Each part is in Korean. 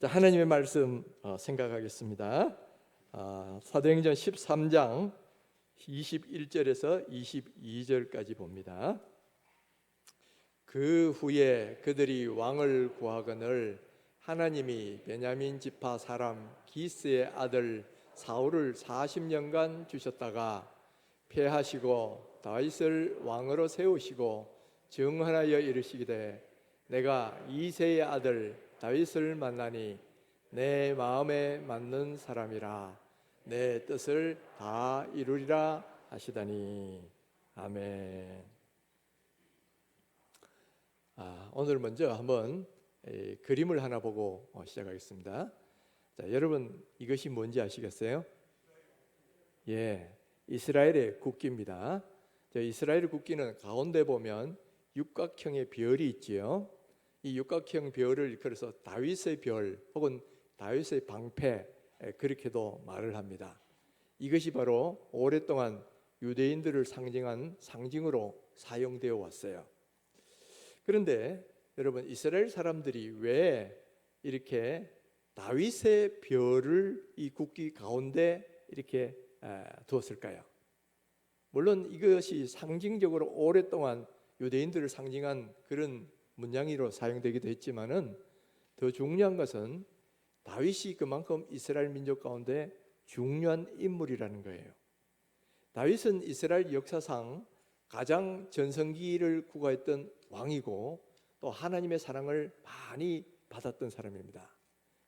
자, 하나님의 말씀 생각하겠습니다. 사도행전 13장 21절에서 22절까지 봅니다. 그 후에 그들이 왕을 구하거늘 하나님이 베냐민 지파 사람 기스의 아들 사울을 40년간 주셨다가 패하시고 다윗을 왕으로 세우시고 정하여 이르시기를 내가 이새의 아들 다윗을 만나니 내 마음에 맞는 사람이라 내 뜻을 다 이루리라 하시다니. 아멘. 오늘 먼저 한번 그림을 하나 보고 시작하겠습니다. 자, 여러분 이것이 뭔지 아시겠어요? 예, 이스라엘의 국기입니다. 이스라엘 국기는 가운데 보면 육각형의 별이 있지요. 이 육각형 별을 일컬어서 다윗의 별 혹은 다윗의 방패, 그렇게도 말을 합니다. 이것이 바로 오랫동안 유대인들을 상징한 상징으로 사용되어 왔어요. 그런데 여러분, 이스라엘 사람들이 왜 이렇게 다윗의 별을 이 국기 가운데 이렇게 두었을까요? 물론 이것이 상징적으로 오랫동안 유대인들을 상징한 그런 문양으로 사용되기도 했지만은 더 중요한 것은 다윗이 그만큼 이스라엘 민족 가운데 중요한 인물이라는 거예요. 다윗은 이스라엘 역사상 가장 전성기를 구가했던 왕이고 또 하나님의 사랑을 많이 받았던 사람입니다.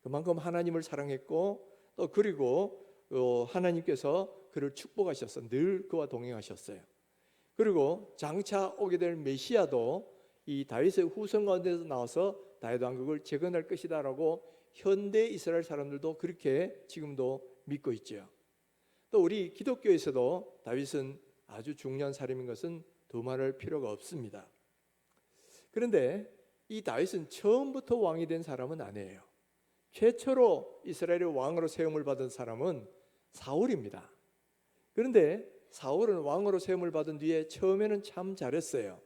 그만큼 하나님을 사랑했고 또 그리고 하나님께서 그를 축복하셔서 늘 그와 동행하셨어요. 그리고 장차 오게 될 메시아도 이 다윗의 후손 가운데서 나와서 다윗 왕국을 재건할 것이다라고 현대 이스라엘 사람들도 그렇게 지금도 믿고 있죠. 또 우리 기독교에서도 다윗은 아주 중요한 사람인 것은 두말할 필요가 없습니다. 그런데 이 다윗은 처음부터 왕이 된 사람은 아니에요. 최초로 이스라엘의 왕으로 세움을 받은 사람은 사울입니다. 그런데 사울은 왕으로 세움을 받은 뒤에 처음에는 참 잘했어요.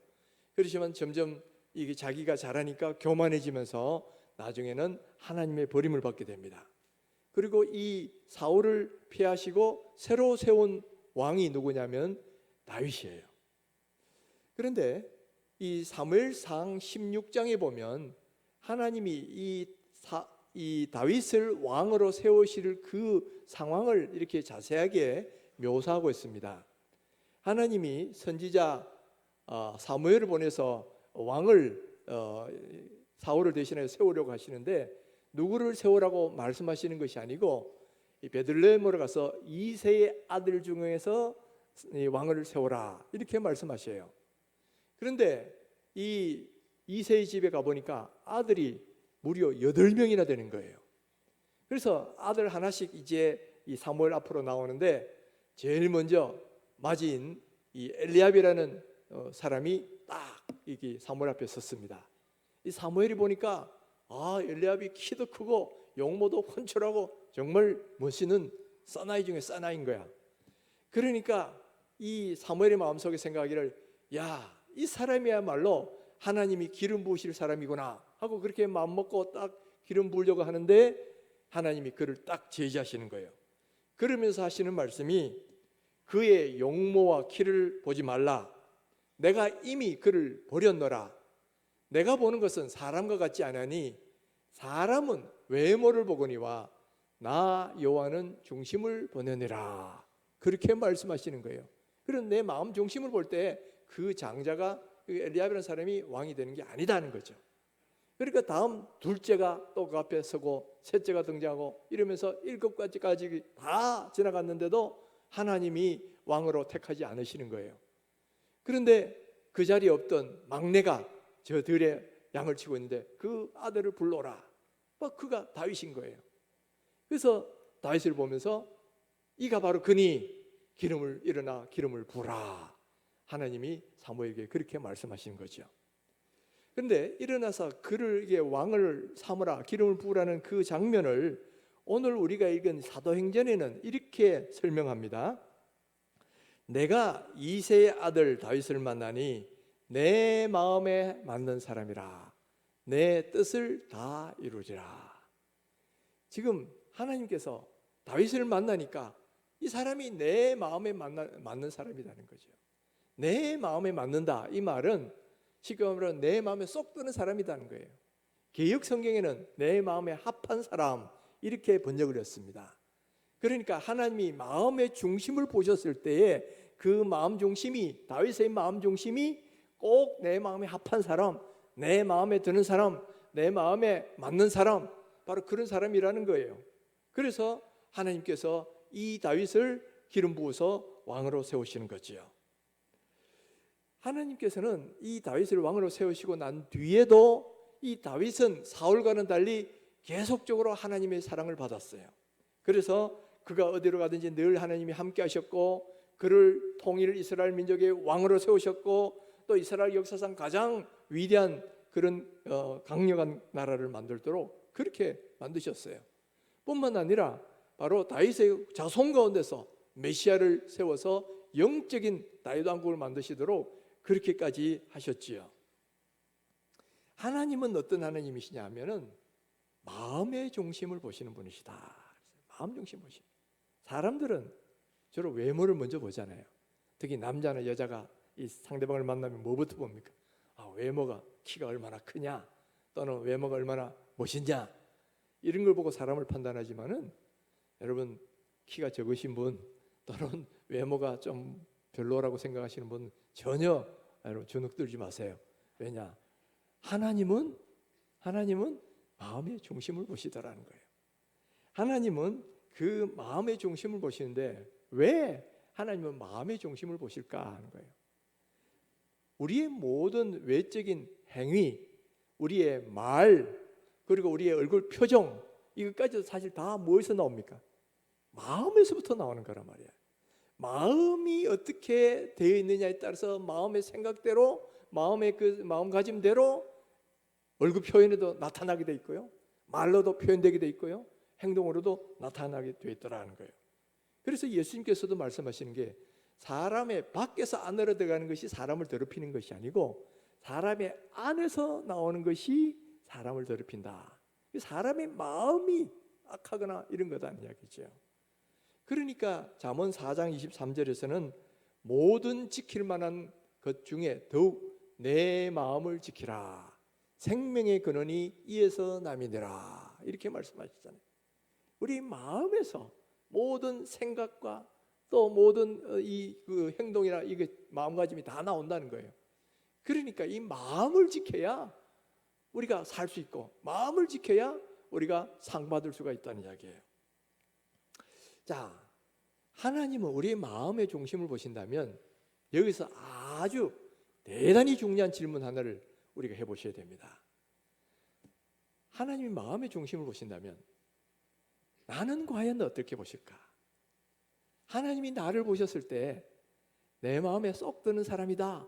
그렇지만 점점 이게 자기가 잘하니까 교만해지면서 나중에는 하나님의 버림을 받게 됩니다. 그리고 이 사울을 피하시고 새로 세운 왕이 누구냐면 다윗이에요. 그런데 이 사무엘상 16장에 보면 하나님이 이 다윗을 왕으로 세우실 그 상황을 이렇게 자세하게 묘사하고 있습니다. 하나님이 선지자 사무엘을 보내서 왕을 사울을 대신해 세우려고 하시는데 누구를 세우라고 말씀하시는 것이 아니고 이 베들레헴으로 가서 이새의 아들 중에서 왕을 세우라 이렇게 말씀하셔요. 그런데 이 이새의 집에 가보니까 아들이 무려 8명이나 되는 거예요. 그래서 아들 하나씩 이제 이 사무엘 앞으로 나오는데 제일 먼저 맞이인 이 엘리압이라는 사람이 딱 이게 사무엘 앞에 섰습니다. 이 사무엘이 보니까 엘리압이 키도 크고 용모도 훤칠하고 정말 멋있는 사나이 중에 사나이인 거야. 그러니까 이 사무엘의 마음속에 생각하기를 이 사람이야말로 하나님이 기름 부으실 사람이구나 하고 그렇게 마음먹고 딱 기름 부으려고 하는데 하나님이 그를 딱 제지하시는 거예요. 그러면서 하시는 말씀이 그의 용모와 키를 보지 말라. 내가 이미 그를 버렸노라. 내가 보는 것은 사람과 같지 않으니 사람은 외모를 보거니와 나 여호와는 중심을 보느니라. 그렇게 말씀하시는 거예요. 그런 내 마음 중심을 볼 때 그 장자가 엘리압이라는 사람이 왕이 되는 게 아니다는 거죠. 그러니까 다음 둘째가 또 그 앞에 서고 셋째가 등장하고 이러면서 7가지까지 다 지나갔는데도 하나님이 왕으로 택하지 않으시는 거예요. 그런데 그 자리에 없던 막내가 저 들에 양을 치고 있는데 그 아들을 불러라. 그가 다윗인 거예요. 그래서 다윗을 보면서 이가 바로 그니 기름을 일어나 기름을 부으라. 하나님이 사무엘에게 그렇게 말씀하신 거죠. 그런데 일어나서 그를 왕을 삼으라 기름을 부으라는 그 장면을 오늘 우리가 읽은 사도행전에는 이렇게 설명합니다. 내가 이새의 아들 다윗을 만나니 내 마음에 맞는 사람이라 내 뜻을 다 이루리라. 지금 하나님께서 다윗을 만나니까 이 사람이 내 마음에 맞는 사람이라는 거죠. 내 마음에 맞는다, 이 말은 쉽게 말하면 내 마음에 쏙 드는 사람이라는 거예요. 개역 성경에는 내 마음에 합한 사람 이렇게 번역을 했습니다. 그러니까 하나님이 마음의 중심을 보셨을 때에 그 마음 중심이, 다윗의 마음 중심이 꼭 내 마음에 합한 사람, 내 마음에 드는 사람, 내 마음에 맞는 사람, 바로 그런 사람이라는 거예요. 그래서 하나님께서 이 다윗을 기름 부어서 왕으로 세우시는 거지요. 하나님께서는 이 다윗을 왕으로 세우시고 난 뒤에도 이 다윗은 사울과는 달리 계속적으로 하나님의 사랑을 받았어요. 그래서 그가 어디로 가든지 늘 하나님이 함께 하셨고, 그를 통일 이스라엘 민족의 왕으로 세우셨고, 또 이스라엘 역사상 가장 위대한 그런 강력한 나라를 만들도록 그렇게 만드셨어요. 뿐만 아니라 바로 다윗의 자손 가운데서 메시아를 세워서 영적인 다윗 왕국을 만드시도록 그렇게까지 하셨지요. 하나님은 어떤 하나님이시냐 하면은 마음의 중심을 보시는 분이시다. 마음 중심 보십니다. 사람들은 주로 외모를 먼저 보잖아요. 특히 남자나 여자가 이 상대방을 만나면 뭐부터 봅니까? 외모가, 키가 얼마나 크냐, 또는 외모가 얼마나 멋있냐, 이런 걸 보고 사람을 판단하지만은, 여러분 키가 적으신 분 또는 외모가 좀 별로라고 생각하시는 분 전혀 여러분 주눅 들지 마세요. 왜냐? 하나님은 마음의 중심을 보시더라는 거예요. 하나님은 그 마음의 중심을 보시는데 왜 하나님은 마음의 중심을 보실까 하는 거예요. 우리의 모든 외적인 행위, 우리의 말, 그리고 우리의 얼굴 표정, 이것까지도 사실 다 뭐에서 나옵니까? 마음에서부터 나오는 거란 말이에요. 마음이 어떻게 되어 있느냐에 따라서 마음의 생각대로, 마음의 그 마음가짐대로 얼굴 표현에도 나타나게 돼 있고요, 말로도 표현되게 돼 있고요, 행동으로도 나타나게 돼 있더라는 거예요. 그래서 예수님께서도 말씀하시는 게, 사람의 밖에서 안으로 들어가는 것이 사람을 더럽히는 것이 아니고 사람의 안에서 나오는 것이 사람을 더럽힌다. 사람의 마음이 악하거나 이런 거다는 이야기죠. 그러니까 잠언 4장 23절에서는 모든 지킬 만한 것 중에 더욱 내 마음을 지키라. 생명의 근원이 이에서 남이니라. 이렇게 말씀하셨잖아요. 우리 마음에서 모든 생각과 또 모든 그 행동이나 이게 마음가짐이 다 나온다는 거예요. 그러니까 이 마음을 지켜야 우리가 살 수 있고, 마음을 지켜야 우리가 상 받을 수가 있다는 이야기예요. 자, 하나님은 우리의 마음의 중심을 보신다면 여기서 아주 대단히 중요한 질문 하나를 우리가 해보셔야 됩니다. 하나님이 마음의 중심을 보신다면 나는 과연 어떻게 보실까? 하나님이 나를 보셨을 때 내 마음에 쏙 드는 사람이다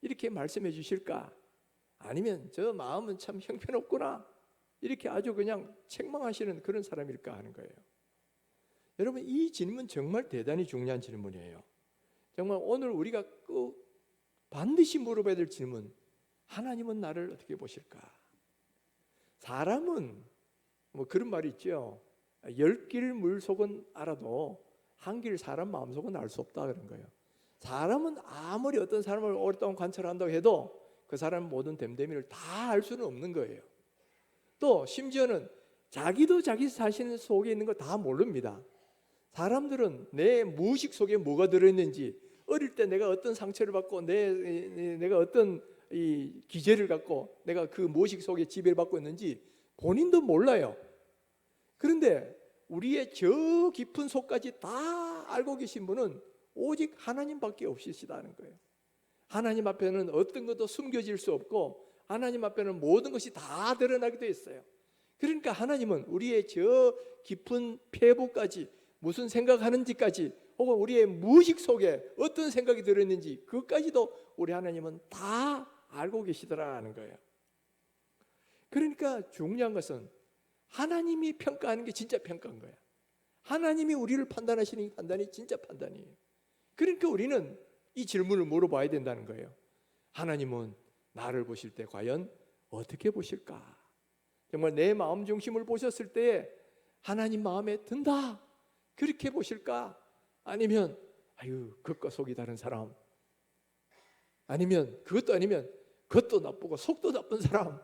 이렇게 말씀해 주실까? 아니면 저 마음은 참 형편없구나 이렇게 아주 그냥 책망하시는 그런 사람일까 하는 거예요. 여러분, 이 질문 정말 대단히 중요한 질문이에요. 정말 오늘 우리가 꼭 반드시 물어봐야 될 질문, 하나님은 나를 어떻게 보실까? 사람은 뭐 그런 말이 있죠. 10길 물속은 알아도 한 길 사람 마음속은 알 수 없다 그런 거예요. 사람은 아무리 어떤 사람을 오랫동안 관찰한다고 해도 그 사람 모든 됨됨이를 다 알 수는 없는 거예요. 또 심지어는 자기도 자기 자신 속에 있는 거 다 모릅니다. 사람들은 내 무의식 속에 뭐가 들어있는지, 어릴 때 내가 어떤 상처를 받고 내가 어떤 이 기제를 갖고 내가 그 무의식 속에 지배를 받고 있는지 본인도 몰라요. 그런데 우리의 저 깊은 속까지 다 알고 계신 분은 오직 하나님밖에 없으시다는 거예요. 하나님 앞에는 어떤 것도 숨겨질 수 없고 하나님 앞에는 모든 것이 다 드러나게 되어 있어요. 그러니까 하나님은 우리의 저 깊은 폐부까지, 무슨 생각하는지까지, 혹은 우리의 무의식 속에 어떤 생각이 들어있는지 그것까지도 우리 하나님은 다 알고 계시더라는 거예요. 그러니까 중요한 것은 하나님이 평가하는 게 진짜 평가인 거야. 하나님이 우리를 판단하시는 판단이 진짜 판단이에요. 그러니까 우리는 이 질문을 물어봐야 된다는 거예요. 하나님은 나를 보실 때 과연 어떻게 보실까? 정말 내 마음 중심을 보셨을 때 하나님 마음에 든다 그렇게 보실까? 아니면 겉과 속이 다른 사람, 아니면 그것도 아니면 겉도 나쁘고 속도 나쁜 사람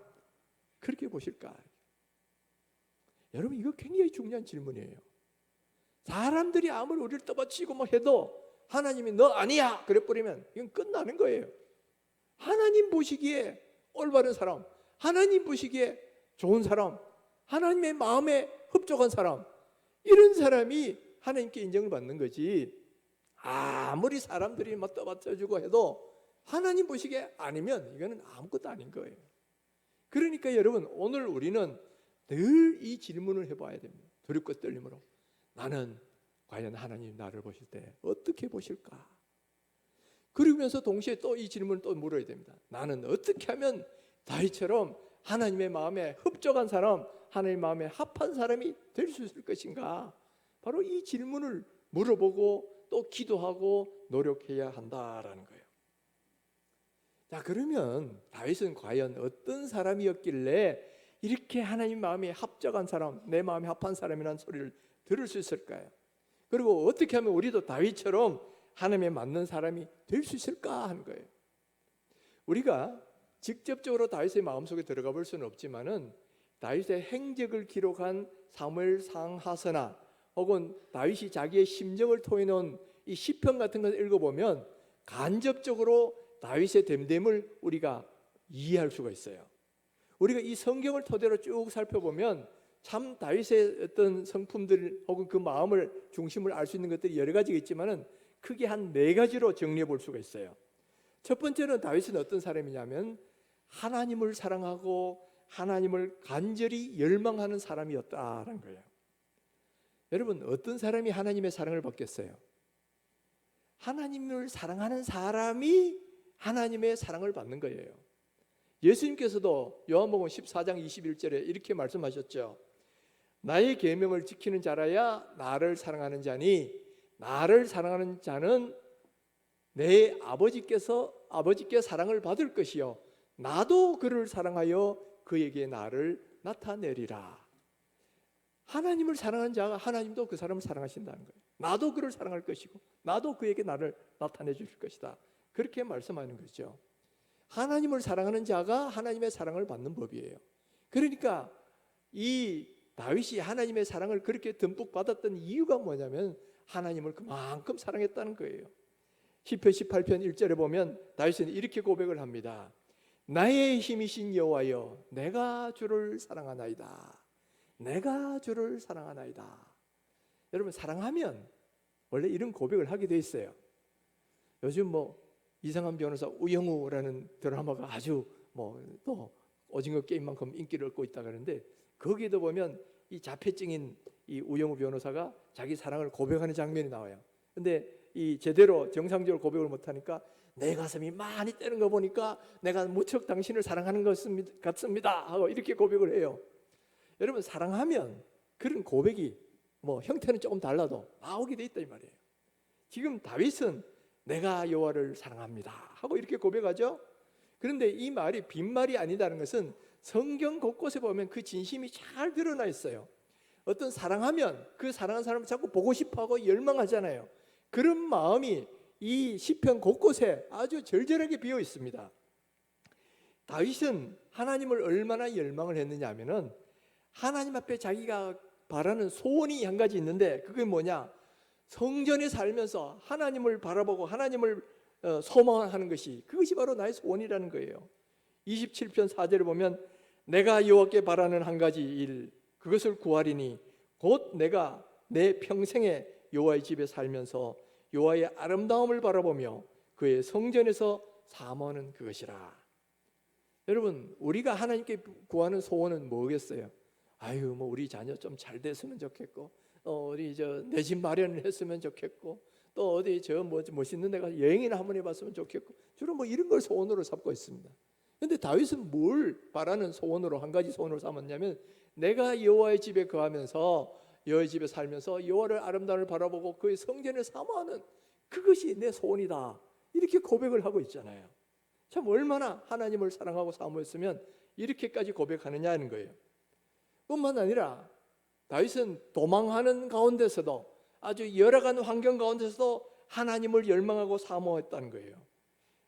그렇게 보실까? 여러분, 이거 굉장히 중요한 질문이에요. 사람들이 아무리 우리를 떠받치고 뭐 해도 하나님이 너 아니야 그래 버리면 이건 끝나는 거예요. 하나님 보시기에 올바른 사람, 하나님 보시기에 좋은 사람, 하나님의 마음에 흡족한 사람, 이런 사람이 하나님께 인정을 받는 거지, 아무리 사람들이 막 떠받쳐주고 해도 하나님 보시기에 아니면 이거는 아무것도 아닌 거예요. 그러니까 여러분, 오늘 우리는 늘 이 질문을 해봐야 됩니다. 두렵고 떨림으로, 나는 과연 하나님 나를 보실 때 어떻게 보실까? 그러면서 동시에 또 이 질문을 또 물어야 됩니다. 나는 어떻게 하면 다윗처럼 하나님의 마음에 흡족한 사람, 하나님의 마음에 합한 사람이 될 수 있을 것인가? 바로 이 질문을 물어보고 또 기도하고 노력해야 한다라는 거예요. 자, 그러면 다윗은 과연 어떤 사람이었길래 이렇게 하나님 마음에 합적한 사람, 내 마음에 합한 사람이라는 소리를 들을 수 있을까요? 그리고 어떻게 하면 우리도 다윗처럼 하나님에 맞는 사람이 될 수 있을까 하는 거예요. 우리가 직접적으로 다윗의 마음속에 들어가 볼 수는 없지만은 다윗의 행적을 기록한 사무엘상 하서나 혹은 다윗이 자기의 심정을 토해놓은 이 시편 같은 것을 읽어보면 간접적으로 다윗의 됨됨을 우리가 이해할 수가 있어요. 우리가 이 성경을 토대로 쭉 살펴보면 참 다윗의 어떤 성품들 혹은 그 마음을 중심을 알 수 있는 것들이 여러 가지가 있지만은 크게 한 4가지로 정리해 볼 수가 있어요. 첫 번째는 다윗은 어떤 사람이냐면 하나님을 사랑하고 하나님을 간절히 열망하는 사람이었다라는 거예요. 여러분, 어떤 사람이 하나님의 사랑을 받겠어요? 하나님을 사랑하는 사람이 하나님의 사랑을 받는 거예요. 예수님께서도 요한복음 14장 21절에 이렇게 말씀하셨죠. 나의 계명을 지키는 자라야 나를 사랑하는 자니 나를 사랑하는 자는 내 아버지께 사랑을 받을 것이요 나도 그를 사랑하여 그에게 나를 나타내리라. 하나님을 사랑하는 자가 하나님도 그 사람을 사랑하신다는 거예요. 나도 그를 사랑할 것이고 나도 그에게 나를 나타내 주실 것이다. 그렇게 말씀하는 거죠. 하나님을 사랑하는 자가 하나님의 사랑을 받는 법이에요. 그러니까 이 다윗이 하나님의 사랑을 그렇게 듬뿍 받았던 이유가 뭐냐면 하나님을 그만큼 사랑했다는 거예요. 시편 18편 1절에 보면 다윗은 이렇게 고백을 합니다. 나의 힘이신 여호와여, 내가 주를 사랑하나이다. 내가 주를 사랑하나이다. 여러분, 사랑하면 원래 이런 고백을 하게 돼 있어요. 요즘 뭐 이상한 변호사 우영우라는 드라마가 아주 또 오징어 게임만큼 인기를 얻고 있다 그러는데, 거기에도 보면 이 자폐증인 이 우영우 변호사가 자기 사랑을 고백하는 장면이 나와요. 근데 이 제대로 정상적으로 고백을 못하니까 내 가슴이 많이 때는 거 보니까 내가 무척 당신을 사랑하는 것 같습니다 하고 이렇게 고백을 해요. 여러분, 사랑하면 그런 고백이 형태는 조금 달라도 나오게 돼 있다 이 말이에요. 지금 다윗은 내가 여호와를 사랑합니다 하고 이렇게 고백하죠. 그런데 이 말이 빈말이 아니다는 것은 성경 곳곳에 보면 그 진심이 잘 드러나 있어요. 어떤 사랑하면 그 사랑하는 사람을 자꾸 보고 싶어하고 열망하잖아요. 그런 마음이 이 시편 곳곳에 아주 절절하게 비어 있습니다. 다윗은 하나님을 얼마나 열망을 했느냐 하면은 하나님 앞에 자기가 바라는 소원이 한 가지 있는데, 그게 뭐냐? 성전에 살면서 하나님을 바라보고 하나님을 소망하는 것이, 그것이 바로 나의 소원이라는 거예요. 27편 4절을 보면 내가 여호와께 바라는 한 가지 일, 그것을 구하리니 곧 내가 내 평생에 여호와의 집에 살면서 여호와의 아름다움을 바라보며 그의 성전에서 사모하는 그것이라. 여러분, 우리가 하나님께 구하는 소원은 뭐겠어요? 우리 자녀 좀 잘 됐으면 좋겠고, 어디 내 집 마련을 했으면 좋겠고, 또 어디 멋있는 데가 여행이나 한번 해봤으면 좋겠고, 주로 이런 걸 소원으로 삼고 있습니다. 그런데 다윗은 뭘 바라는 소원으로, 한 가지 소원으로 삼았냐면 내가 여호와의 집에 거하면서 여호와의 집에 살면서 여호와를 아름다움을 바라보고 그의 성전을 사모하는 그것이 내 소원이다, 이렇게 고백을 하고 있잖아요. 참 얼마나 하나님을 사랑하고 사모했으면 이렇게까지 고백하느냐는 거예요. 뿐만 아니라 다윗은 도망하는 가운데서도 아주 열악한 환경 가운데서도 하나님을 열망하고 사모했다는 거예요.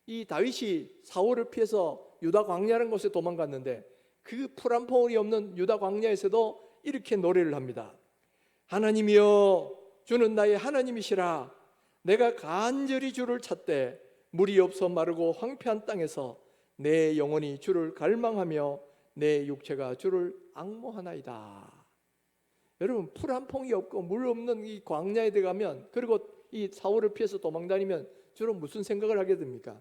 이 다윗이 사울을 피해서 유다 광야라는 곳에 도망갔는데 그 풀 한 포울이 없는 유다 광야에서도 이렇게 노래를 합니다. 하나님이여, 주는 나의 하나님이시라. 내가 간절히 주를 찾되 물이 없어 마르고 황폐한 땅에서 내 영혼이 주를 갈망하며 내 육체가 주를 앙모하나이다. 여러분, 풀 한 퐁이 없고 물 없는 이 광야에 들어가면, 그리고 이 사울을 피해서 도망다니면 주로 무슨 생각을 하게 됩니까?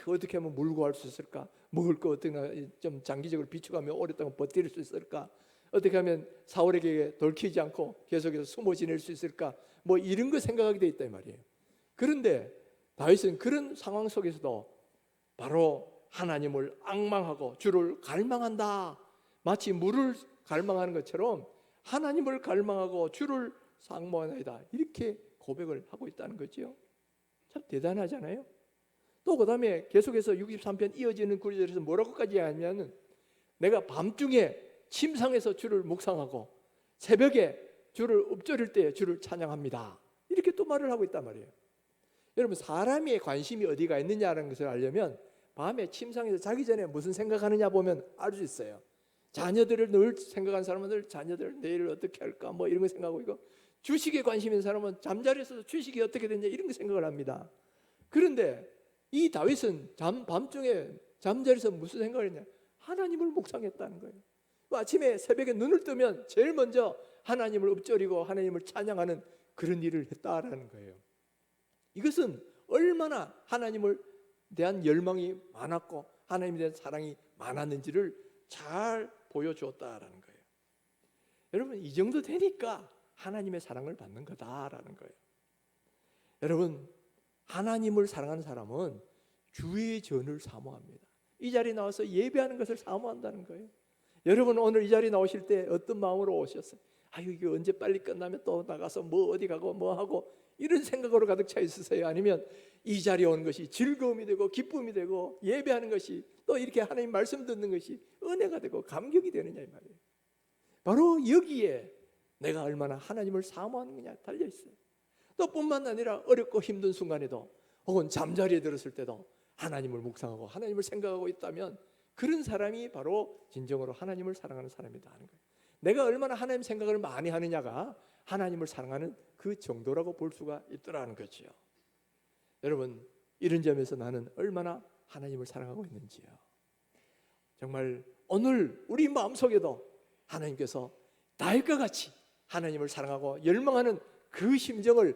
어떻게 하면 물 구할 수 있을까? 먹을 거 어떻게 좀 장기적으로 비축하며 오랫동안 버틸 수 있을까? 어떻게 하면 사울에게 돌키지 않고 계속해서 숨어 지낼 수 있을까? 뭐 이런 거 생각하게 돼 있단 말이에요. 그런데 다윗은 그런 상황 속에서도 바로 하나님을 앙망하고 주를 갈망한다. 마치 물을 갈망하는 것처럼 하나님을 갈망하고 주를 상모하나이다. 이렇게 고백을 하고 있다는 거죠. 참 대단하잖아요. 또 그 다음에 계속해서 63편 이어지는 구절에서 뭐라고까지 하냐면, 내가 밤중에 침상에서 주를 묵상하고 새벽에 주를 읊조릴 때 주를 찬양합니다. 이렇게 또 말을 하고 있단 말이에요. 여러분, 사람의 관심이 어디가 있느냐는 것을 알려면 밤에 침상에서 자기 전에 무슨 생각하느냐 보면 알 수 있어요. 자녀들을 늘 생각하는 사람은 자녀들 내일을 어떻게 할까 뭐 이런 거 생각하고 있고, 주식에 관심 있는 사람은 잠자리에서 주식이 어떻게 되냐 이런 거 생각을 합니다. 그런데 이 다윗은 밤중에 잠자리에서 무슨 생각을 했냐? 하나님을 묵상했다는 거예요. 아침에 새벽에 눈을 뜨면 제일 먼저 하나님을 읊조리고 하나님을 찬양하는 그런 일을 했다라는 거예요. 이것은 얼마나 하나님을 대한 열망이 많았고 하나님에 대한 사랑이 많았는지를 잘 보여주었다라는 거예요. 여러분, 이 정도 되니까 하나님의 사랑을 받는 거다라는 거예요. 여러분, 하나님을 사랑하는 사람은 주의 전을 사모합니다. 이 자리에 나와서 예배하는 것을 사모한다는 거예요. 여러분, 오늘 이 자리에 나오실 때 어떤 마음으로 오셨어요? 아유, 이게 언제 빨리 끝나면 또 나가서 뭐 어디 가고 뭐 하고 이런 생각으로 가득 차 있으세요? 아니면 이 자리에 오는 것이 즐거움이 되고 기쁨이 되고 예배하는 것이 또 이렇게 하나님 말씀 듣는 것이 은혜가 되고 감격이 되느냐 이 말이에요. 바로 여기에 내가 얼마나 하나님을 사모하는 거냐 달려 있어요. 또 뿐만 아니라 어렵고 힘든 순간에도 혹은 잠자리에 들었을 때도 하나님을 묵상하고 하나님을 생각하고 있다면 그런 사람이 바로 진정으로 하나님을 사랑하는 사람이다 하는 거예요. 내가 얼마나 하나님 생각을 많이 하느냐가 하나님을 사랑하는 그 정도라고 볼 수가 있더라는 거죠. 여러분, 이런 점에서 나는 얼마나 하나님을 사랑하고 있는지요. 정말 오늘 우리 마음속에도 하나님께서 다윗과 같이 하나님을 사랑하고 열망하는 그 심정을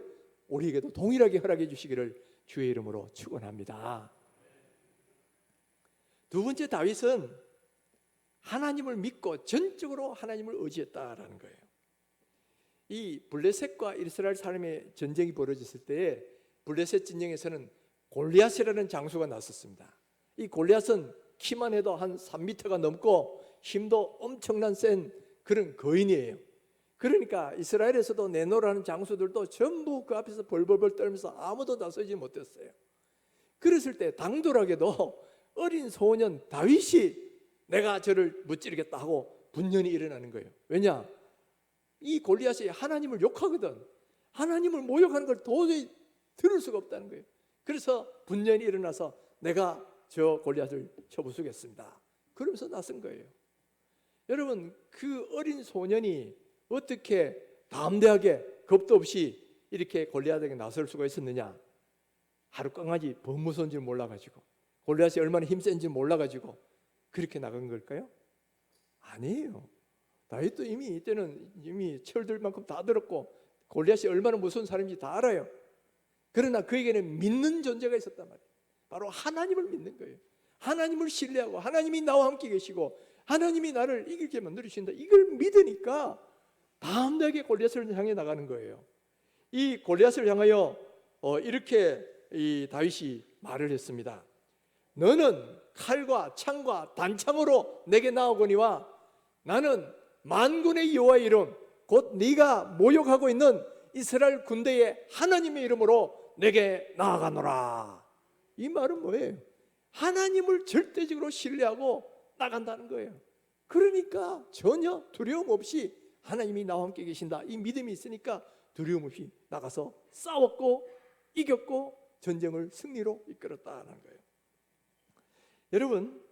우리에게도 동일하게 허락해 주시기를 주의 이름으로 축원합니다. 두 번째, 다윗은 하나님을 믿고 전적으로 하나님을 의지했다라는 거예요. 이 블레셋과 이스라엘 사람의 전쟁이 벌어졌을 때에 블레셋 진영에서는 골리앗이라는 장수가 났었습니다. 이 골리앗은 키만 해도 한 3m가 넘고 힘도 엄청난 센 그런 거인이에요. 그러니까 이스라엘에서도 내노라는 장수들도 전부 그 앞에서 벌벌벌 떨면서 아무도 나서지 못했어요. 그랬을 때 당돌하게도 어린 소년 다윗이 내가 저를 무찌르겠다 하고 분연히 일어나는 거예요. 왜냐? 이 골리앗이 하나님을 욕하거든. 하나님을 모욕하는 걸 도저히 들을 수가 없다는 거예요. 그래서 분연히 일어나서 내가 저 골리앗을 쳐부수겠습니다. 그러면서 나선 거예요. 여러분, 그 어린 소년이 어떻게 담대하게 겁도 없이 이렇게 골리앗에게 나설 수가 있었느냐? 하루 강아지 범무서운 줄 몰라가지고 골리앗이 얼마나 힘센지 몰라가지고 그렇게 나간 걸까요? 아니에요. 다윗도 이미 이때는 이미 철들 만큼 다 들었고 골리앗이 얼마나 무서운 사람인지 다 알아요. 그러나 그에게는 믿는 존재가 있었단 말이에요. 바로 하나님을 믿는 거예요. 하나님을 신뢰하고 하나님이 나와 함께 계시고 하나님이 나를 이기게 만들어주신다. 이걸 믿으니까 담대하게 골리앗을 향해 나가는 거예요. 이 골리앗을 향하여 이렇게 이 다윗이 말을 했습니다. 너는 칼과 창과 단창으로 내게 나오거니와 나는 만군의 여호와의 이름 곧 네가 모욕하고 있는 이스라엘 군대의 하나님의 이름으로 내게 나아가노라. 이 말은 뭐예요? 하나님을 절대적으로 신뢰하고 나간다는 거예요. 그러니까 전혀 두려움 없이 하나님이 나와 함께 계신다, 이 믿음이 있으니까 두려움 없이 나가서 싸웠고 이겼고 전쟁을 승리로 이끌었다는 거예요. 여러분,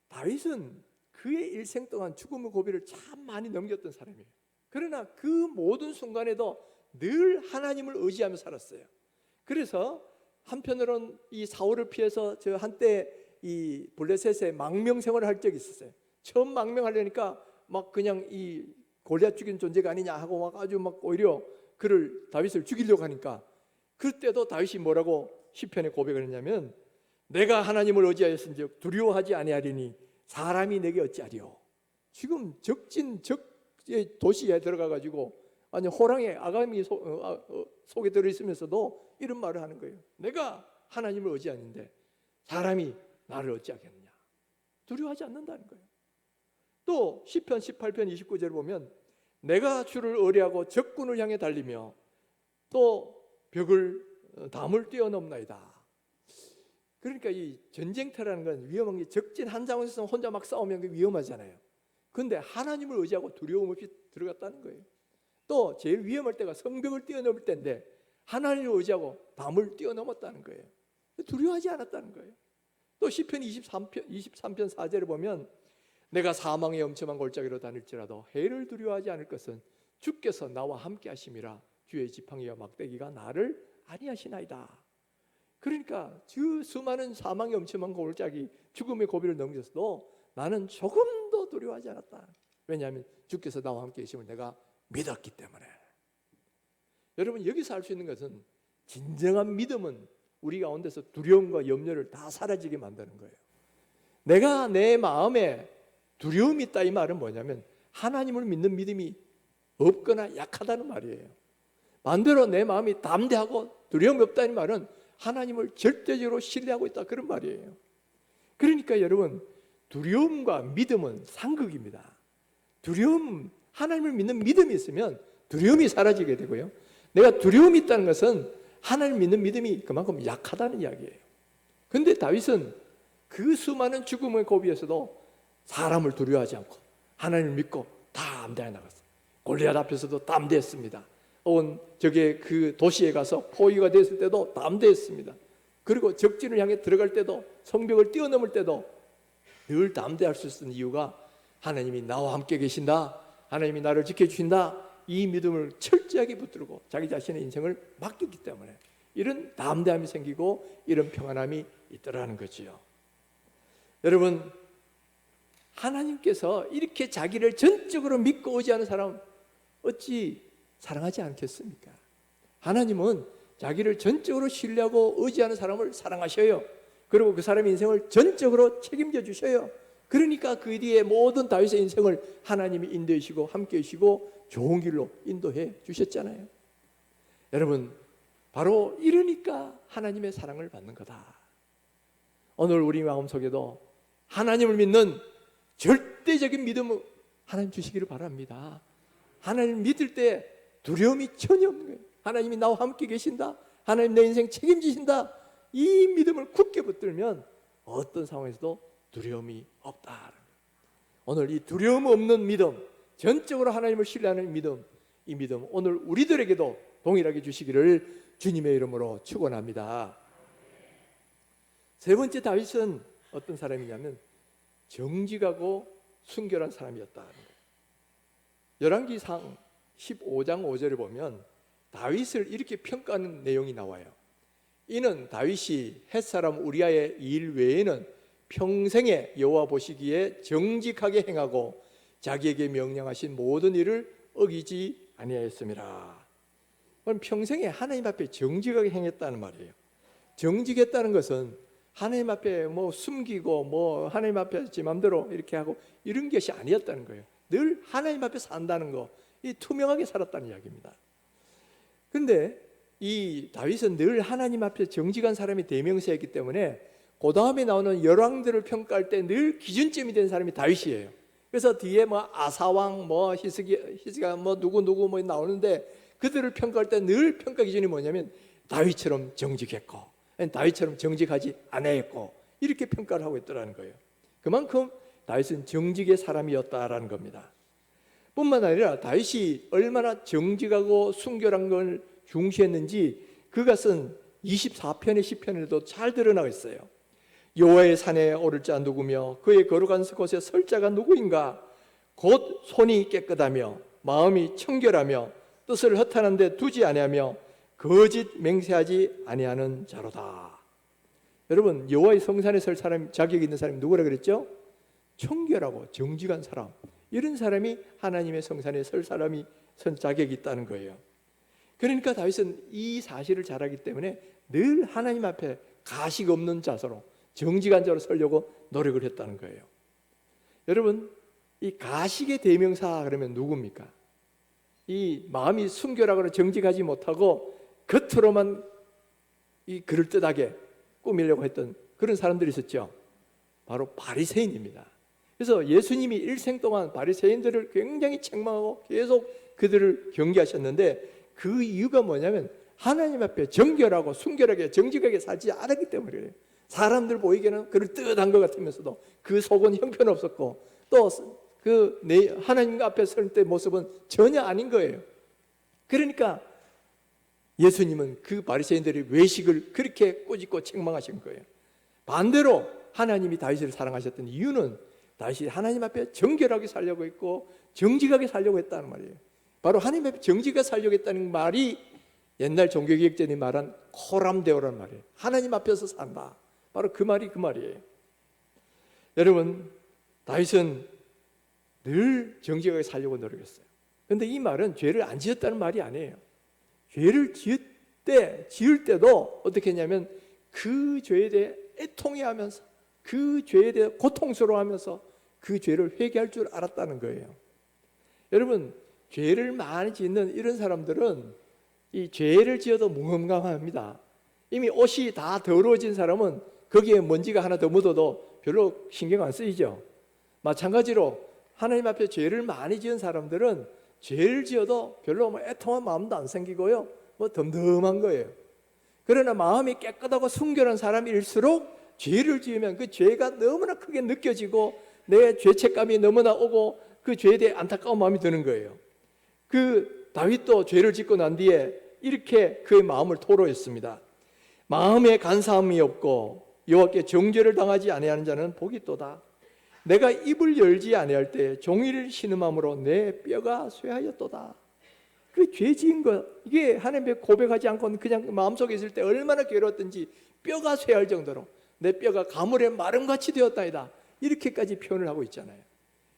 다윗은 그의 일생 동안 죽음의 고비를 참 많이 넘겼던 사람이에요. 그러나 그 모든 순간에도 늘 하나님을 의지하며 살았어요. 그래서 한편으로는 이 사울을 피해서 저 한때 이 블레셋에 망명 생활을 할 적이 있었어요. 처음 망명하려니까 막 그냥 이 골리앗 죽이는 존재가 아니냐 하고 막 아주 막 오히려 그를 다윗을 죽이려고 하니까, 그때도 다윗이 뭐라고 시편에 고백을 했냐면, 내가 하나님을 의지하였은즉 두려워하지 아니하리니 사람이 내게 어찌하리요. 지금 적진 적의 도시에 들어가 가지고 아니 호랑의 아가미 속에 들어있으면서도 이런 말을 하는 거예요. 내가 하나님을 의지하는데 사람이 나를 어찌하겠느냐. 두려워하지 않는다는 거예요. 또 시편 18편 29절을 보면 내가 주를 의뢰하고 적군을 향해 달리며 또 담을 뛰어넘나이다. 그러니까 이 전쟁터라는 건 위험한 게, 적진 한 장소에서 혼자 막 싸우면 위험하잖아요. 그런데 하나님을 의지하고 두려움 없이 들어갔다는 거예요. 또 제일 위험할 때가 성벽을 뛰어넘을 때인데 하나님을 의지하고 담을 뛰어넘었다는 거예요. 두려워하지 않았다는 거예요. 또 시편 23편 4절을 보면 내가 사망의 엄청한 골짜기로 다닐지라도 해를 두려워하지 않을 것은 주께서 나와 함께 하심이라. 주의 지팡이와 막대기가 나를 안위하시나이다. 그러니까 그 수많은 사망의 엄청난 골짜기, 죽음의 고비를 넘겼어도 나는 조금도 두려워하지 않았다. 왜냐하면 주께서 나와 함께 계심을 내가 믿었기 때문에. 여러분, 여기서 알 수 있는 것은 진정한 믿음은 우리 가운데서 두려움과 염려를 다 사라지게 만드는 거예요. 내가 내 마음에 두려움이 있다, 이 말은 뭐냐면 하나님을 믿는 믿음이 없거나 약하다는 말이에요. 반대로 내 마음이 담대하고 두려움이 없다는 말은 하나님을 절대적으로 신뢰하고 있다, 그런 말이에요. 그러니까 여러분, 두려움과 믿음은 상극입니다. 하나님을 믿는 믿음이 있으면 두려움이 사라지게 되고요, 내가 두려움이 있다는 것은 하나님을 믿는 믿음이 그만큼 약하다는 이야기예요. 그런데 다윗은 그 수많은 죽음의 고비에서도 사람을 두려워하지 않고 하나님을 믿고 담대하게 나갔어요. 골리앗 앞에서도 담대했습니다. 저게 그 도시에 가서 포위가 됐을 때도 담대했습니다. 그리고 적진을 향해 들어갈 때도, 성벽을 뛰어넘을 때도 늘 담대할 수 있는 이유가 하나님이 나와 함께 계신다, 하나님이 나를 지켜주신다, 이 믿음을 철저하게 붙들고 자기 자신의 인생을 맡겼기 때문에 이런 담대함이 생기고 이런 평안함이 있더라는 거지요. 여러분, 하나님께서 이렇게 자기를 전적으로 믿고 의지하는 사람 어찌 사랑하지 않겠습니까? 하나님은 자기를 전적으로 신뢰하고 의지하는 사람을 사랑하셔요. 그리고 그 사람의 인생을 전적으로 책임져 주셔요. 그러니까 그 뒤에 모든 다윗의 인생을 하나님이 인도해 주시고 함께 해주시고 좋은 길로 인도해 주셨잖아요. 여러분, 바로 이러니까 하나님의 사랑을 받는 거다. 오늘 우리 마음속에도 하나님을 믿는 절대적인 믿음을 하나님 주시기를 바랍니다. 하나님 믿을 때 두려움이 전혀 없는 거예요. 하나님이 나와 함께 계신다, 하나님 내 인생 책임지신다, 이 믿음을 굳게 붙들면 어떤 상황에서도 두려움이 없다. 오늘 이 두려움 없는 믿음, 전적으로 하나님을 신뢰하는 믿음, 이 믿음 오늘 우리들에게도 동일하게 주시기를 주님의 이름으로 축원합니다. 세 번째, 다윗은 어떤 사람이냐면 정직하고 순결한 사람이었다. 열왕기상 15장 5절을 보면 다윗을 이렇게 평가하는 내용이 나와요. 이는 다윗이 햇사람 우리아의 일 외에는 평생에 여호와 보시기에 정직하게 행하고 자기에게 명령하신 모든 일을 어기지 아니하였음이라. 그럼 평생에 하나님 앞에 정직하게 행했다는 말이에요. 정직했다는 것은 하나님 앞에 뭐 숨기고 하나님 앞에 지 맘대로 이렇게 하고 이런 것이 아니었다는 거예요. 늘 하나님 앞에 산다는 거, 이 투명하게 살았다는 이야기입니다. 그런데 이 다윗은 늘 하나님 앞에 정직한 사람이 대명사였기 때문에 그 다음에 나오는 열왕들을 평가할 때 늘 기준점이 된 사람이 다윗이에요. 그래서 뒤에 아사왕, 히스기야, 누구 나오는데 그들을 평가할 때 늘 평가 기준이 뭐냐면 다윗처럼 정직했고, 다윗처럼 정직하지 않았고, 이렇게 평가를 하고 있더라는 거예요. 그만큼 다윗은 정직의 사람이었다라는 겁니다. 뿐만 아니라 다윗이 얼마나 정직하고 순결한 걸 중시했는지 그가 쓴 24편의 시편에도 잘 드러나고 있어요. 여호와의 산에 오를 자 누구며 그의 거룩한 곳에 설 자가 누구인가? 곧 손이 깨끗하며 마음이 청결하며 뜻을 허탄한 데 두지 아니하며 거짓 맹세하지 아니하는 자로다. 여러분, 여호와의 성산에 설 사람, 자격이 있는 사람이 누구라 그랬죠? 청결하고 정직한 사람, 이런 사람이 하나님의 성산에 설 사람이 선 자격이 있다는 거예요. 그러니까 다윗은 이 사실을 잘 알기 때문에 늘 하나님 앞에 가식 없는 자세로, 정직한 자로 서려고 노력을 했다는 거예요. 여러분, 이 가식의 대명사 그러면 누굽니까? 이 마음이 순결하거나 정직하지 못하고 겉으로만 이 그럴듯하게 꾸미려고 했던 그런 사람들이 있었죠. 바로 바리새인입니다. 그래서 예수님이 일생 동안 바리새인들을 굉장히 책망하고 계속 그들을 경계하셨는데 그 이유가 뭐냐면 하나님 앞에 정결하고 순결하게 정직하게 살지 않았기 때문에 그래요. 사람들 보이기에는 그럴듯한 것 같으면서도 그 속은 형편없었고 또 그 하나님 앞에 설 때 모습은 전혀 아닌 거예요. 그러니까 예수님은 그 바리새인들의 외식을 그렇게 꾸짖고 책망하신 거예요. 반대로 하나님이 다윗을 사랑하셨던 이유는 다윗이 하나님 앞에 정결하게 살려고 했고 정직하게 살려고 했다는 말이에요. 바로 하나님 앞에 정직하게 살려고 했다는 말이 옛날 종교개혁자들이 말한 코람데오라는 말이에요. 하나님 앞에서 산다. 바로 그 말이 그 말이에요. 여러분, 다윗은 늘 정직하게 살려고 노력했어요. 그런데 이 말은 죄를 안 지었다는 말이 아니에요. 죄를 지을 때도 어떻게 했냐면 그 죄에 대해 애통해하면서 그 죄에 대해 고통스러워하면서 그 죄를 회개할 줄 알았다는 거예요. 여러분, 죄를 많이 짓는 이런 사람들은 이 죄를 지어도 무감각합니다. 이미 옷이 다 더러워진 사람은 거기에 먼지가 하나 더 묻어도 별로 신경 안 쓰이죠. 마찬가지로 하나님 앞에 죄를 많이 지은 사람들은 죄를 지어도 별로 애통한 마음도 안 생기고요, 덤덤한 거예요. 그러나 마음이 깨끗하고 순결한 사람일수록 죄를 지으면 그 죄가 너무나 크게 느껴지고 내 죄책감이 너무나 오고 그 죄에 대해 안타까운 마음이 드는 거예요. 그 다윗도 죄를 짓고 난 뒤에 이렇게 그의 마음을 토로했습니다. 마음에 간사함이 없고 여호와께 정죄를 당하지 아니하는 자는 복이 있도다. 내가 입을 열지 아니할 때 종일 신음함으로 내 뼈가 쇠하였도다. 그 죄 지은 것, 이게 하나님께 고백하지 않고 그냥 마음속에 있을 때 얼마나 괴로웠던지 뼈가 쇠할 정도로 내 뼈가 가물에 마름같이 되었다이다. 이렇게까지 표현을 하고 있잖아요.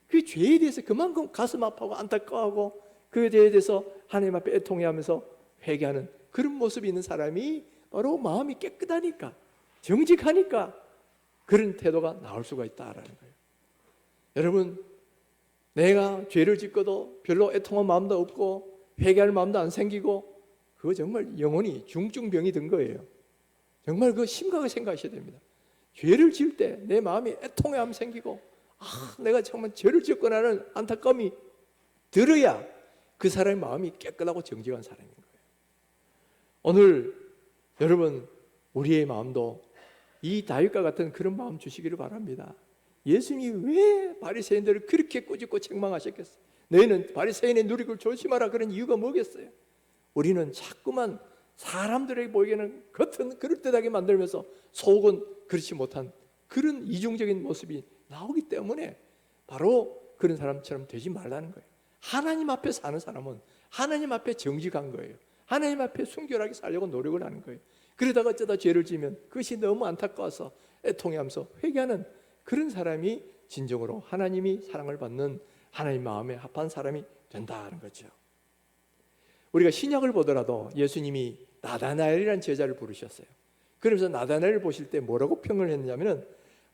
그 죄에 대해서 그만큼 가슴 아파하고 안타까워하고 그에 대해서 하나님 앞에 애통해하면서 회개하는 그런 모습이 있는 사람이 바로 마음이 깨끗하니까, 정직하니까 그런 태도가 나올 수가 있다라는 거예요. 여러분, 내가 죄를 짓고도 별로 애통한 마음도 없고 회개할 마음도 안 생기고 그거 정말 영혼이 중증병이 든 거예요. 정말 그거 심각하게 생각하셔야 됩니다. 죄를 지을 때 내 마음이 애통함이 생기고 내가 정말 죄를 지었구나는 안타까움이 들어야 그 사람의 마음이 깨끗하고 정직한 사람인 거예요. 오늘 여러분, 우리의 마음도 이 다윗과 같은 그런 마음 주시기를 바랍니다. 예수님이 왜 바리새인들을 그렇게 꾸짖고 책망하셨겠어요? 너희는 바리새인의 누리를 조심하라, 그런 이유가 뭐겠어요? 우리는 자꾸만 사람들에게 보이기에는 겉은 그럴듯하게 만들면서 속은 그렇지 못한 그런 이중적인 모습이 나오기 때문에 바로 그런 사람처럼 되지 말라는 거예요. 하나님 앞에 사는 사람은 하나님 앞에 정직한 거예요. 하나님 앞에 순결하게 살려고 노력을 하는 거예요. 그러다가 어쩌다 죄를 지으면 그것이 너무 안타까워서 애통해하면서 회개하는 그런 사람이 진정으로 하나님이 사랑을 받는 하나님 마음에 합한 사람이 된다는 거죠. 우리가 신약을 보더라도 예수님이 나다나엘이라는 제자를 부르셨어요. 그러면서 나다나엘을 보실 때 뭐라고 평을 했냐면은,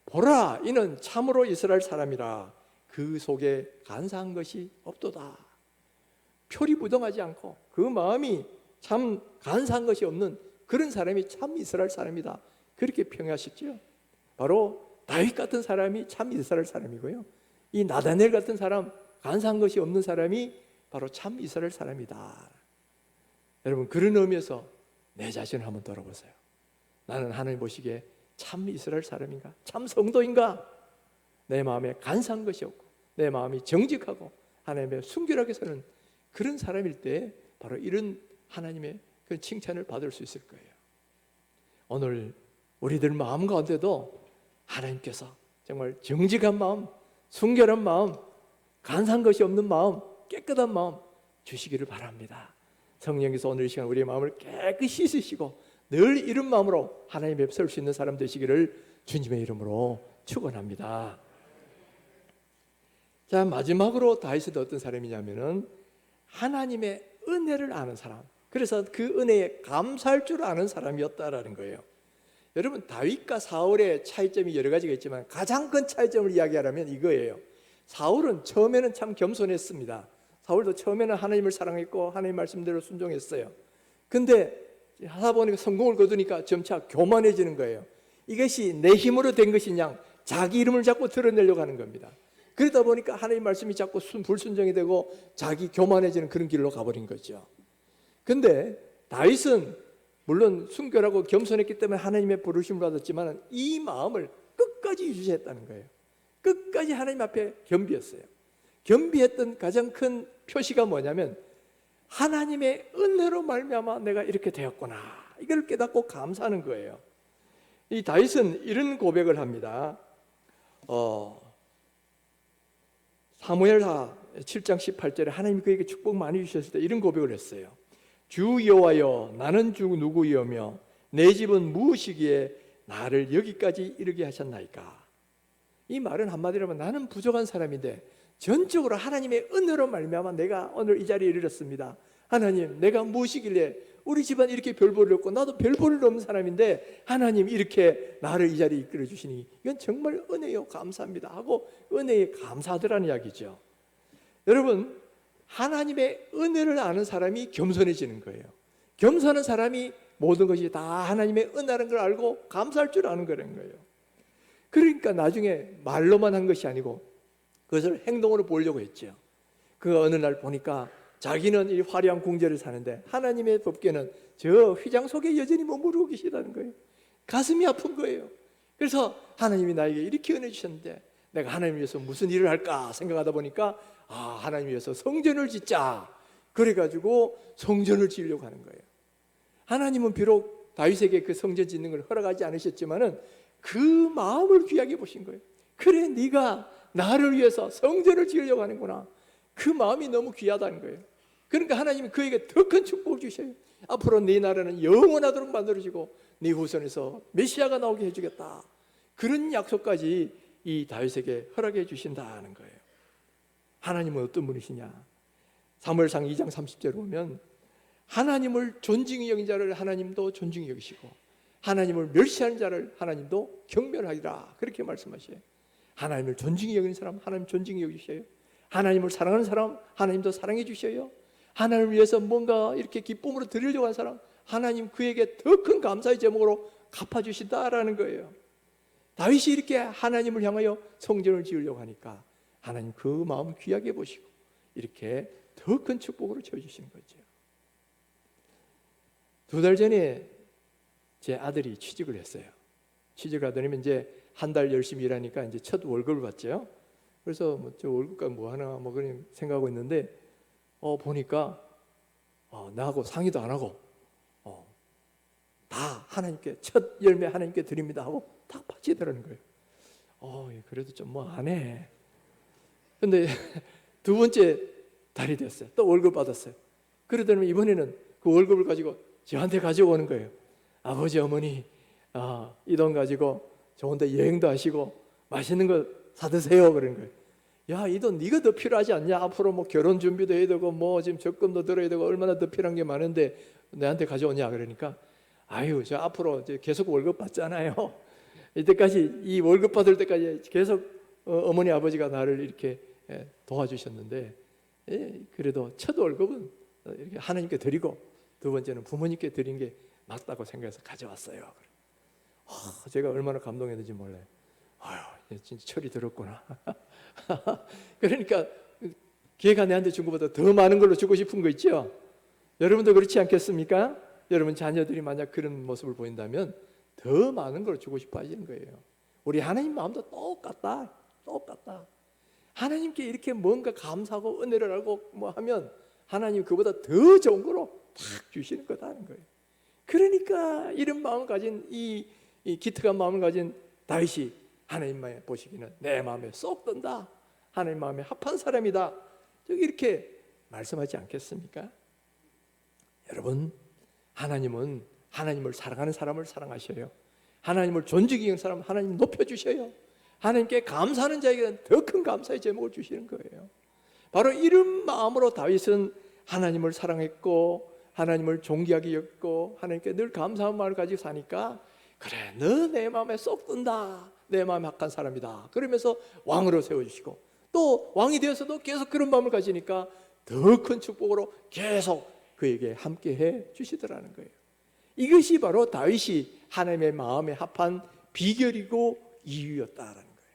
보라, 이는 참으로 이스라엘 사람이라 그 속에 간사한 것이 없도다. 표리부동하지 않고 그 마음이 참 간사한 것이 없는 그런 사람이 참 이스라엘 사람이다. 그렇게 평하셨죠. 바로 다윗 같은 사람이 참 이스라엘 사람이고요, 이 나다넬 같은 사람, 간사한 것이 없는 사람이 바로 참 이스라엘 사람이다. 여러분, 그런 의미에서 내 자신을 한번 돌아보세요. 나는 하나님 보시기에 참 이스라엘 사람인가? 참 성도인가? 내 마음에 간사한 것이 없고 내 마음이 정직하고 하나님의 순결하게 사는 그런 사람일 때 바로 이런 하나님의 그 칭찬을 받을 수 있을 거예요. 오늘 우리들 마음 가운데도 하나님께서 정말 정직한 마음, 순결한 마음, 간사한 것이 없는 마음, 깨끗한 마음 주시기를 바랍니다. 성령께서 오늘 이 시간 우리의 마음을 깨끗이 씻으시고 늘 이런 마음으로 하나님 앞에 설 수 있는 사람 되시기를 주님의 이름으로 축원합니다. 자, 마지막으로 다윗은 어떤 사람이냐면은 하나님의 은혜를 아는 사람, 그래서 그 은혜에 감사할 줄 아는 사람이었다라는 거예요. 여러분, 다윗과 사울의 차이점이 여러 가지가 있지만 가장 큰 차이점을 이야기하라면 이거예요. 사울은 처음에는 참 겸손했습니다. 사울도 처음에는 하나님을 사랑했고 하나님 말씀대로 순종했어요. 근데 하다 보니까 성공을 거두니까 점차 교만해지는 거예요. 이것이 내 힘으로 된 것이냐, 자기 이름을 자꾸 드러내려고 하는 겁니다. 그러다 보니까 하나님 말씀이 자꾸 불순종이 되고 자기 교만해지는 그런 길로 가버린 거죠. 근데 다윗은 물론 순결하고 겸손했기 때문에 하나님의 부르심을 받았지만 이 마음을 끝까지 유지했다는 거예요. 끝까지 하나님 앞에 겸비했어요. 겸비했던 가장 큰 표시가 뭐냐면 하나님의 은혜로 말미암아 내가 이렇게 되었구나, 이걸 깨닫고 감사하는 거예요. 이 다윗은 이런 고백을 합니다. 사무엘하 7장 18절에 하나님이 그에게 축복 많이 주셨을 때 이런 고백을 했어요. 주 여호와여, 나는 주 누구이오며 내 집은 무엇이기에 나를 여기까지 이르게 하셨나이까. 이 말은 한마디로 하면 나는 부족한 사람인데 전적으로 하나님의 은혜로 말미암아 내가 오늘 이 자리에 이르렀습니다. 하나님, 내가 무엇이길래 우리 집안 이렇게 별볼을 없고 나도 별볼을 없는 사람인데 하나님 이렇게 나를 이 자리에 이끌어 주시니 이건 정말 은혜요, 감사합니다 하고 은혜에 감사하더라는 이야기죠. 여러분, 하나님의 은혜를 아는 사람이 겸손해지는 거예요. 겸손한 사람이 모든 것이 다 하나님의 은혜라는 걸 알고 감사할 줄 아는 거라는 거예요. 그러니까 나중에 말로만 한 것이 아니고 그것을 행동으로 보려고 했죠. 그 어느 날 보니까 자기는 이 화려한 궁전을 사는데 하나님의 법궤는 저 휘장 속에 여전히 머무르고 계시다는 거예요. 가슴이 아픈 거예요. 그래서 하나님이 나에게 이렇게 은혜 주셨는데 내가 하나님 위해서 무슨 일을 할까 생각하다 보니까 하나님 위해서 성전을 짓자, 그래가지고 성전을 지으려고 하는 거예요. 하나님은 비록 다윗에게 그 성전 짓는 걸 허락하지 않으셨지만은 그 마음을 귀하게 보신 거예요. 그래, 네가 나를 위해서 성전을 지으려고 하는구나. 그 마음이 너무 귀하다는 거예요. 그러니까 하나님이 그에게 더 큰 축복을 주셔요. 앞으로 네 나라는 영원하도록 만들어지고 네 후손에서 메시아가 나오게 해주겠다. 그런 약속까지 이 다윗에게 허락해 주신다는 거예요. 하나님은 어떤 분이시냐? 사무엘상 2장 30절에 보면 하나님을 존중히 여긴 자를 하나님도 존중히 여기시고 하나님을 멸시하는 자를 하나님도 경멸하리라, 그렇게 말씀하셔요. 하나님을 존중히 여기는 사람 하나님 존중히 여기셔요. 하나님을 사랑하는 사람 하나님도 사랑해 주셔요. 하나님을 위해서 뭔가 이렇게 기쁨으로 드리려고 하는 사람 하나님 그에게 더 큰 감사의 제목으로 갚아주신다라는 거예요. 다윗이 이렇게 하나님을 향하여 성전을 지으려고 하니까 하나님 그 마음 귀하게 보시고 이렇게 더 큰 축복으로 채워주시는 거죠. 2달 전에 제 아들이 취직을 했어요. 취직을 하더니 이제 한 달 열심히 일하니까 이제 첫 월급을 받죠. 그래서 저 월급값 뭐 하나 뭐 그런 생각하고 있는데 보니까 나하고 상의도 안 하고 다 하나님께 첫 열매 하나님께 드립니다 하고 딱 바치더라는 거예요. 그래도 좀 뭐 안 해. 근데 두 번째 달이 됐어요. 또 월급 받았어요. 그러더니 이번에는 그 월급을 가지고 저한테 가져오는 거예요. 아버지 어머니 이 돈 가지고 좋은 데 여행도 하시고 맛있는 거 사드세요, 그런 거예요. 야, 이 돈 네가 더 필요하지 않냐? 앞으로 뭐 결혼 준비도 해야 되고 뭐 지금 적금도 들어야 되고 얼마나 더 필요한 게 많은데 내한테 가져오냐? 그러니까 아유, 저 앞으로 이제 계속 월급 받잖아요. 이때까지 이 월급 받을 때까지 계속 어머니 아버지가 나를 이렇게 도와주셨는데 그래도 첫 월급은 이렇게 하나님께 드리고 두 번째는 부모님께 드린 게 맞다고 생각해서 가져왔어요. 제가 얼마나 감동했는지 몰라요. 아유, 진짜 철이 들었구나. 그러니까 걔가 내한테 준 것보다 더 많은 걸로 주고 싶은 거 있죠? 여러분도 그렇지 않겠습니까? 여러분 자녀들이 만약 그런 모습을 보인다면 더 많은 걸 주고 싶어 하시는 거예요. 우리 하나님 마음도 똑같다. 하나님께 이렇게 뭔가 감사하고 은혜를 알고 뭐 하면 하나님 그보다 더 좋은 거로 탁 주시는 거다는 거예요. 그러니까 이런 마음을 가진 이 기특한 마음을 가진 다윗이 하나님만 보시기는 내 마음에 쏙 든다, 하나님 마음에 합한 사람이다, 이렇게 말씀하지 않겠습니까? 여러분, 하나님은 하나님을 사랑하는 사람을 사랑하셔요. 하나님을 존중하는 여기는 사람 하나님 높여주셔요. 하나님께 감사하는 자에게는 더 큰 감사의 제목을 주시는 거예요. 바로 이런 마음으로 다윗은 하나님을 사랑했고 하나님을 존귀하게 여겼고 하나님께 늘 감사한 마음을 가지고 사니까, 그래 너 내 마음에 쏙 든다, 내 마음에 합한 사람이다, 그러면서 왕으로 세워주시고, 또 왕이 되어서도 계속 그런 마음을 가지니까 더 큰 축복으로 계속 그에게 함께해 주시더라는 거예요. 이것이 바로 다윗이 하나님의 마음에 합한 비결이고 이유였다라는 거예요.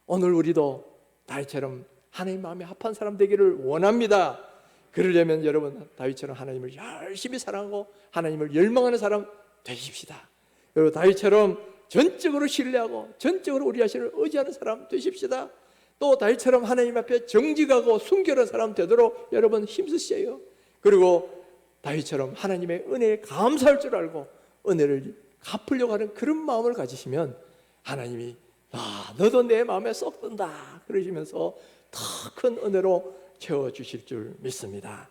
오늘 우리도 다윗처럼 하나님 마음에 합한 사람 되기를 원합니다. 그러려면 여러분 다윗처럼 하나님을 열심히 사랑하고 하나님을 열망하는 사람 되십시다. 여러분 다윗처럼 전적으로 신뢰하고 전적으로 우리 자신을 의지하는 사람 되십시다. 또 다윗처럼 하나님 앞에 정직하고 순결한 사람 되도록 여러분 힘쓰세요. 그리고 다윗처럼 하나님의 은혜에 감사할 줄 알고 은혜를 갚으려고 하는 그런 마음을 가지시면 하나님이 너도 내 마음에 쏙 든다 그러시면서 더 큰 은혜로 채워주실 줄 믿습니다.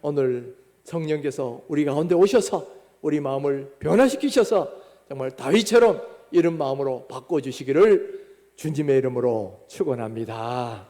오늘 성령께서 우리 가운데 오셔서 우리 마음을 변화시키셔서 정말 다윗처럼 이런 마음으로 바꿔주시기를 주님의 이름으로 축원합니다.